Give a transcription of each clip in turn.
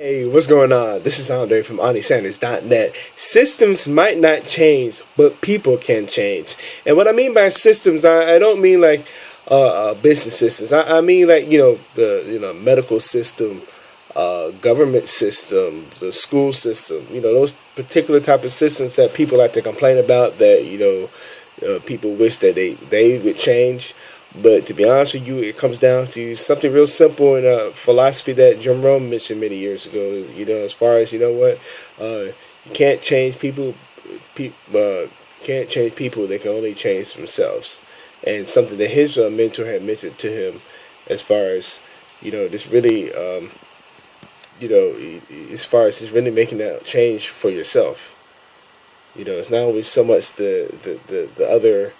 Hey, what's going on? This is Andre from AndreSanders.net. Systems might not change, but people can change. And what I mean by systems, I don't mean like business systems. I mean like the medical system, government system, the school system. Those particular type of systems that people like to complain about. That people wish that they would change. But to be honest with you, it comes down to something real simple in a philosophy that Jim Rohn mentioned many years ago. As far as you can't change people. Can't change people. They can only change themselves. And something that his mentor had mentioned to him, as far as this really, as far as just really making that change for yourself. It's not always so much the other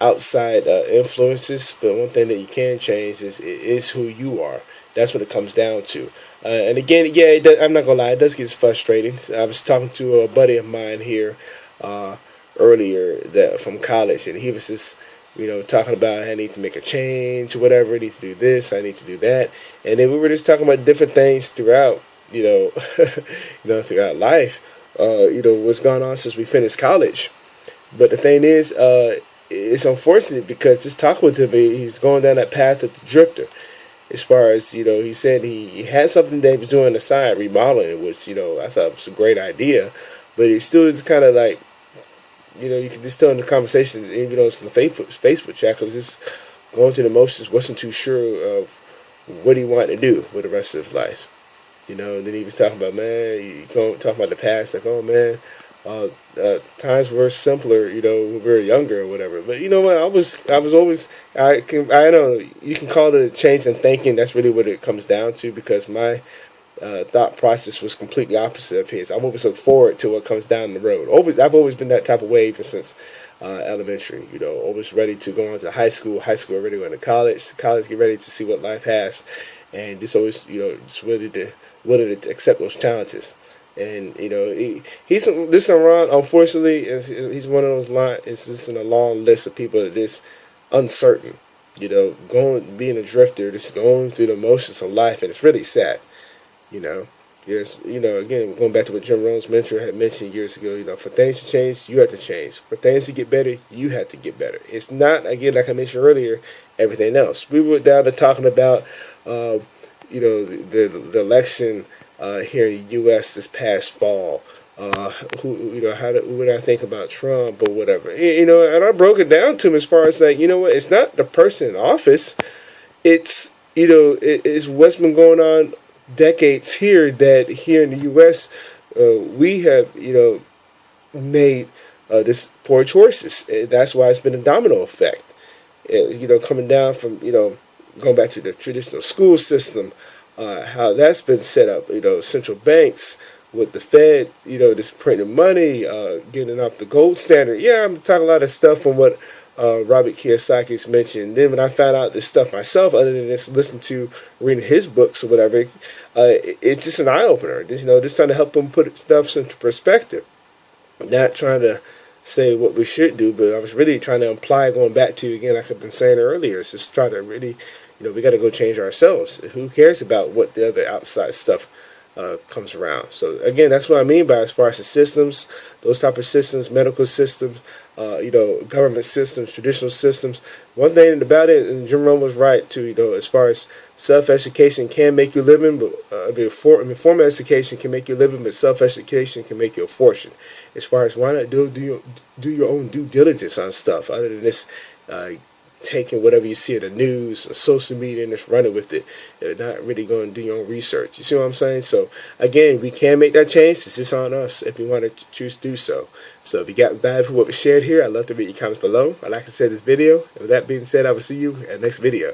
outside influences, but one thing that you can change is who you are. That's what it comes down to. And again, yeah, I'm not gonna lie, it does get frustrating. I was talking to a buddy of mine here earlier that from college, and he was just talking about I need to make a change, or whatever. I need to do this, I need to do that, and then we were just talking about different things throughout throughout life. What's gone on since we finished college. But the thing is, it's unfortunate because just talking with him, he's going down that path of the drifter. As far as, he said he had something that he was doing on the side, remodeling, which, I thought was a great idea. But he still just kind of like, you can just tell in the conversation, even though it's in the Facebook chat, because just going through the motions, wasn't too sure of what he wanted to do with the rest of his life. And then he was talking about, man, talking about the past, like, oh, man, times were simpler, when we were younger or whatever. But you know what? I was always, I don't know, you can call it a change in thinking. That's really what it comes down to, because my thought process was completely opposite of his. I always look forward to what comes down the road. I've always been that type of way ever since elementary. Always ready to go on to high school ready to go into college get ready to see what life has, and just always, just willing to accept those challenges. And he's this Ron, unfortunately, he's one of those it's just in a long list of people that is uncertain, being a drifter, just going through the motions of life, and it's really sad. Yes, again, going back to what Jim Rohn's mentor had mentioned years ago, for things to change, you have to change. For things to get better, you have to get better. It's not, again, like I mentioned earlier, everything else. We were down to talking about, the election here in the U.S. this past fall. Who would I think about Trump or whatever? And I broke it down to him as far as like, it's not the person in office. It's it's what's been going on decades here, that here in the U.S. We have made this poor choices. That's why it's been a domino effect. Coming down from going back to the traditional school system. How that's been set up, central banks with the Fed, just printing money, getting off the gold standard. Yeah, I'm talking a lot of stuff from what Robert Kiyosaki's mentioned. Then when I found out this stuff myself, other than just reading his books or whatever, it's just an eye opener. Just trying to help them put stuff into perspective. Not trying to say what we should do, but I was really trying to imply, going back to, again, like I've been saying earlier, it's just trying to really, we got to go change ourselves. Who cares about what the other outside stuff comes around? So again, that's what I mean by, as far as the systems, those type of systems, medical systems, government systems, traditional systems. One thing about it, and Jim Rohn was right too, as far as self-education can make you living, but formal education can make you living, but self-education can make you a fortune. As far as, why not do your own due diligence on stuff, other than this taking whatever you see in the news or social media and just running with it. You're not really going to do your own research. You see what I'm saying? So again, we can make that change. It's just on us if we want to choose to do so. So if you got value for what we shared here, I'd love to read your comments below. I'd like to say this video. And with that being said, I will see you in the next video.